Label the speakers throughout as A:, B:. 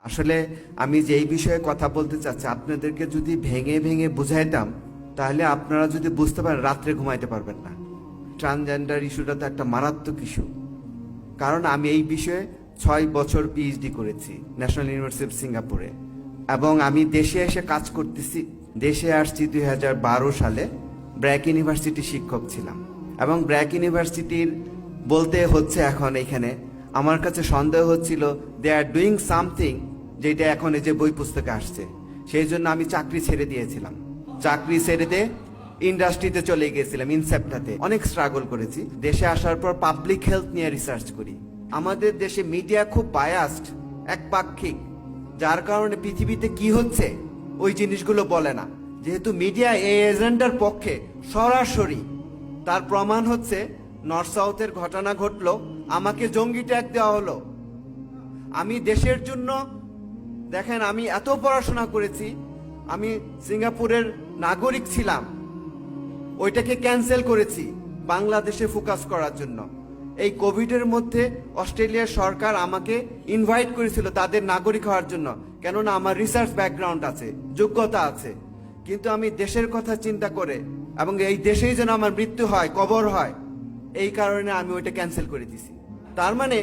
A: আসলে আমি যেই বিষয়ে কথা বলতে চাচ্ছি আপনাদেরকে যদি ভেঙে ভেঙে বুঝাইতাম তাহলে আপনারা যদি বুঝতে পারেন রাত্রে ঘুমাইতে পারবেন না। ট্রান্সজেন্ডার ইস্যুটা তো একটা মারাত্মক ইস্যু। কারণ আমি এই বিষয়ে 6 বছর পিএইচডি করেছি ন্যাশনাল ইউনিভার্সিটি অফ সিঙ্গাপুরে, এবং আমি দেশে এসে কাজ করতেছি। দেশে আসছি 2012 সালে। ব্র্যাক ইউনিভার্সিটি শিক্ষক ছিলাম, এবং ব্র্যাক ইউনিভার্সিটির বলতে হচ্ছে এখন এখানে আমার কাছে সন্দেহ হচ্ছিল দে আর ডুইং সামথিং, যেটা এখন এই যে বই পুস্তকে আসছে। সেই জন্য আমি চাকরি ছেড়ে দিয়েছিলাম। চাকরি ছেড়ে দিয়ে ইন্ডাস্ট্রিতে চলে গিয়েছিলাম, ইনসেপ্টাতে অনেক স্ট্রাগল করেছি। দেশে আসার পর পাবলিক হেলথ নিয়ে রিসার্চ করি। আমাদের দেশে মিডিয়া খুব বায়াসড, একপাক্ষিক, যার কারণে পৃথিবীতে কি হচ্ছে ওই জিনিসগুলো বলে না। যেহেতু মিডিয়া এই এজেন্ডার পক্ষে সরাসরি, তার প্রমাণ হচ্ছে নর্থ সাউথের ঘটনা ঘটলো, আমাকে জঙ্গি ট্যাগ দেওয়া হলো। আমি দেশের জন্য, দেখেন আমি এত পড়াশোনা করেছি, আমি সিঙ্গাপুরের নাগরিক ছিলাম, ওইটাকে ক্যান্সেল করেছি বাংলাদেশে ফোকাস করার জন্য। এই কোভিডের মধ্যে অস্ট্রেলিয়ার সরকার আমাকে ইনভাইট করেছিল তাদের নাগরিক হওয়ার জন্য, কেননা আমার রিসার্চ ব্যাকগ্রাউন্ড আছে, যোগ্যতা আছে। কিন্তু আমি দেশের কথা চিন্তা করে, এবং এই দেশেই যেন আমার মৃত্যু হয়, কবর হয়, এই কারণে আমি ওইটা ক্যান্সেল করে দিছি। তার মানে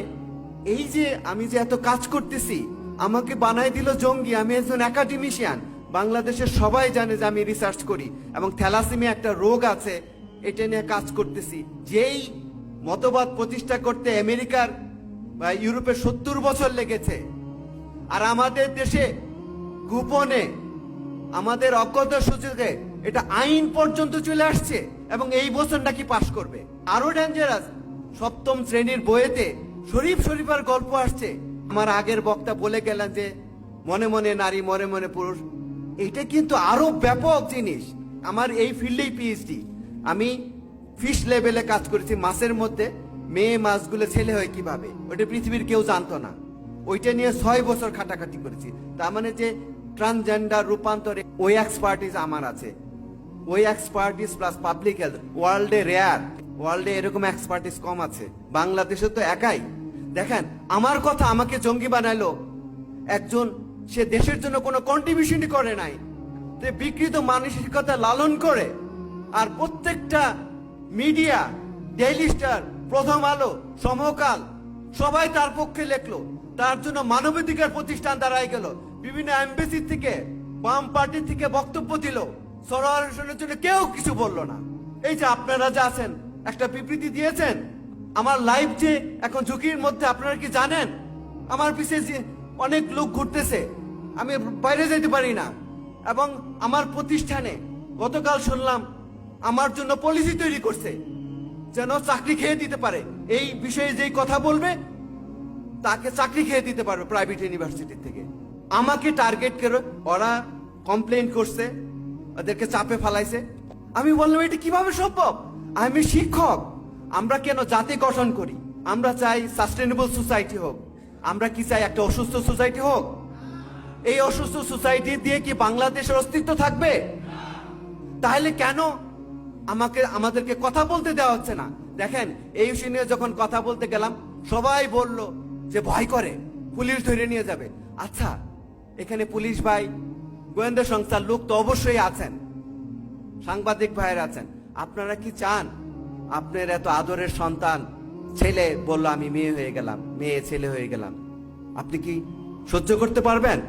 A: এই যে আমি যে এত কাজ করতেছি, আমাকে বানাই দিল জঙ্গি। আমি একজন একাডেমিশিয়ান, বাংলাদেশের সবাই জানে যে আমি রিসার্চ করি এবং থ্যালাসেমিয়া একটা রোগ আছে, এটা নিয়ে কাজ করতেছি। যেই মতবাদ প্রতিষ্ঠা করতে আমেরিকার বা ইউরোপের 70 বছর লেগেছে, আর আমাদের দেশে গোপনে, আমাদের অজ্ঞতা সুযোগে এটা আইন পর্যন্ত চলে আসছে, এবং এই বছর নাকি পাশ করবে। আরো ডেঞ্জারাস, 7ম শ্রেণীর বইয়েতে শরীফার গল্প আসছে। আমার আগের বক্তা বলে গেলেন যে মনে মনে নারী, মনে মনে পুরুষ। এটা কিন্তু আরো ব্যাপক জিনিস। আমার এই ফিল্ডেই পিএইচডি। আমি ফিশ লেভেলে কাজ করেছি, মাছের মধ্যে মেয়ে মাছগুলো ছেলে হয় কিভাবে, ওটা পৃথিবীর কেউ জানতো না। ওইটা নিয়ে 6 বছর খাটাখাটি করেছি। তার মানে যে ট্রান্সজেন্ডার রূপান্তরে ওই এক্সপার্টিস আমার আছে। ওই এক্সপার্টিস প্লাস পাবলিক হেলথ ওয়ার্ল্ডে রেয়ার, ওয়ার্ল্ডে এরকম এক্সপার্টিস কম আছে, বাংলাদেশে তো একাই। দেখেন আমার কথা আমাকে জঙ্গি বানাইলো একজন, সে দেশের জন্য কোনো কন্ট্রিবিউশনই করে নাই, বিকৃত মানসিকতা লালন করে। আর প্রত্যেকটা মিডিয়া, ডেইলি স্টার, প্রথম আলো, সমকাল, সবাই তার পক্ষে লেখলো। তার জন্য মানবাধিকার প্রতিষ্ঠান দাঁড়ায় গেল, বিভিন্ন এমবেসি থেকে, বাম পার্টি থেকে বক্তব্য দিল। সরোয়ার হোসেনের জন্য কেউ কিছু বললো না। এই যে আপনারা যে আছেন, একটা বিবৃতি দিয়েছেন। আমার লাইফ যে এখন ঝুঁকির মধ্যে, আপনারা কি জানেন? আমার পিছিয়ে যে অনেক লোক ঘুরতেছে, আমি বাইরে যেতে পারি না। এবং আমার প্রতিষ্ঠানে গতকাল শুনলাম আমার জন্য পলিসি তৈরি করছে, যেন চাকরি খেয়ে দিতে পারে। এই বিষয়ে যেই কথা বলবে তাকে চাকরি খেয়ে দিতে পারবে প্রাইভেট ইউনিভার্সিটি থেকে। আমাকে টার্গেট করে ওরা কমপ্লেন করছে, ওদেরকে চাপে ফালাইছে। আমি বললাম এটা কিভাবে সম্ভব? আমি শিক্ষক, আমরা কেন জাতি গঠন করি? আমরা চাই সাস্টেনেবল সোসাইটি হোক। আমরা কি চাই একটা অসুস্থ সোসাইটি হোক? এই অসুস্থ সোসাইটি দিয়ে কি বাংলাদেশের অস্তিত্ব থাকবে? তাহলে কেন আমাদেরকে কথা বলতে দেওয়া হচ্ছে না? দেখেন এই ইস্যু নিয়ে যখন কথা বলতে গেলাম, সবাই বলল যে ভয় করে, পুলিশ ধরে নিয়ে যাবে। আচ্ছা, এখানে পুলিশ ভাই, গোয়েন্দা সংস্থার লোক তো অবশ্যই আছেন, সাংবাদিক ভাইয়ের আছেন। আপনারা কি চান আপনার এত আদরের সন্তান ছেলে বলল আমি মেয়ে হয়ে গেলাম, মেয়ে ছেলে হয়ে গেলাম, আপনি কি সহ্য করতে পারবেন?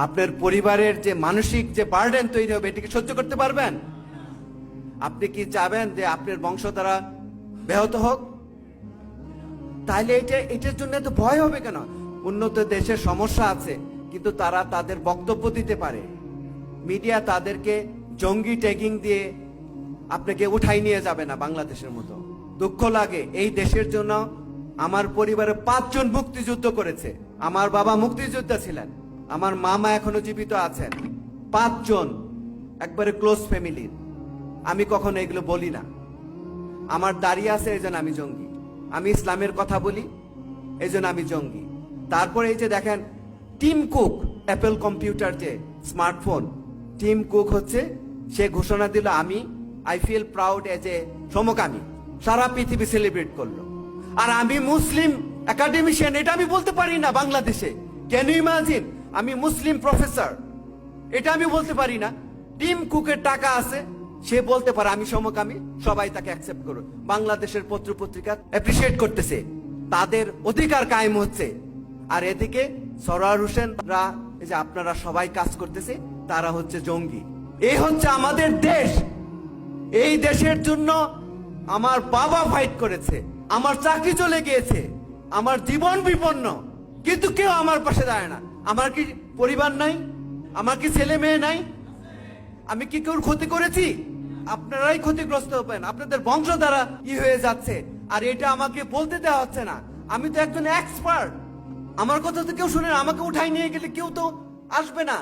A: আপনার পরিবারের যে মানসিক যে বার্ডেন তৈরি হবে, এটাকে সহ্য করতে পারবেন? আপনি কি চাবেন যে আপনার বংশধারা ব্যাহত হোক? তাহলে এটার জন্য তো ভয় হবে কেন? উন্নত দেশের সমস্যা আছে, কিন্তু তারা তাদের বক্তব্য দিতে পারে। মিডিয়া তাদেরকে জঙ্গি ট্যাগিং দিয়ে আপনাকে উঠাই নিয়ে যাবে না বাংলাদেশের মতো। দুঃখ লাগে, এই দেশের জন্য আমার পরিবারে 5 জন মুক্তিযুদ্ধ করেছে। আমার বাবা মুক্তিযোদ্ধা ছিলেন, আমার মামা এখনো জীবিত আছেন। 5 জন একবারে ক্লোজ ফ্যামিলির। আমি কখনো এগুলো বলি না। আমার দাঁড়িয়ে আছে এই জন্য আমি জঙ্গি। আমি ইসলামের কথা বলি এই জন্য আমি জঙ্গি। তারপরে এই যে দেখেন টিম কুক, অ্যাপেল কম্পিউটার যে স্মার্টফোন, টিম কুক হচ্ছে, সে ঘোষণা দিল আমি I feel proud as a সমকামী। সারা পৃথিবী সেলিব্রেট করলো। আর আমি মুসলিম একাডেমিশিয়ান, এটা আমি বলতে পারি না বাংলাদেশে। Can you imagine? আমি মুসলিম প্রফেসর, এটা আমি বলতে পারি না। টিম কুকের টাকা আছে, সে বলতে পারে আমি সমকামী, সবাই তাকে অ্যাকসেপ্ট করো। বাংলাদেশের পত্র পত্রিকা অ্যাপ্রিসিয়েট করতেছে, তাদের অধিকার কায়েম হচ্ছে। আর এদিকে সরোয়ার হোসেনরা, এই যে আপনারা সবাই কাজ করতেছে, তারা হচ্ছে জঙ্গি। এই হচ্ছে আমাদের দেশ। এই দেশের জন্য আমার বাবা ফাইট করেছে, আমার চাকরি চলে গিয়েছে, আমার জীবন বিপন্ন, কিন্তু কেউ আমার পাশে দাঁড়ায় না। আমার কি পরিবার নাই? আমার কি ছেলে মেয়ে নাই? আমি কি কেউ ক্ষতি করেছি? আপনারাই ক্ষতিগ্রস্ত হবেন, আপনাদের বংশ দ্বারা হয়ে যাচ্ছে। আর এটা আমাকে বলতে দেওয়া হচ্ছে না। আমি তো একজন এক্সপার্ট, আমার কথা তো কেউ শুনে না। আমাকে উঠাই নিয়ে গেলে কেউ তো আসবে না।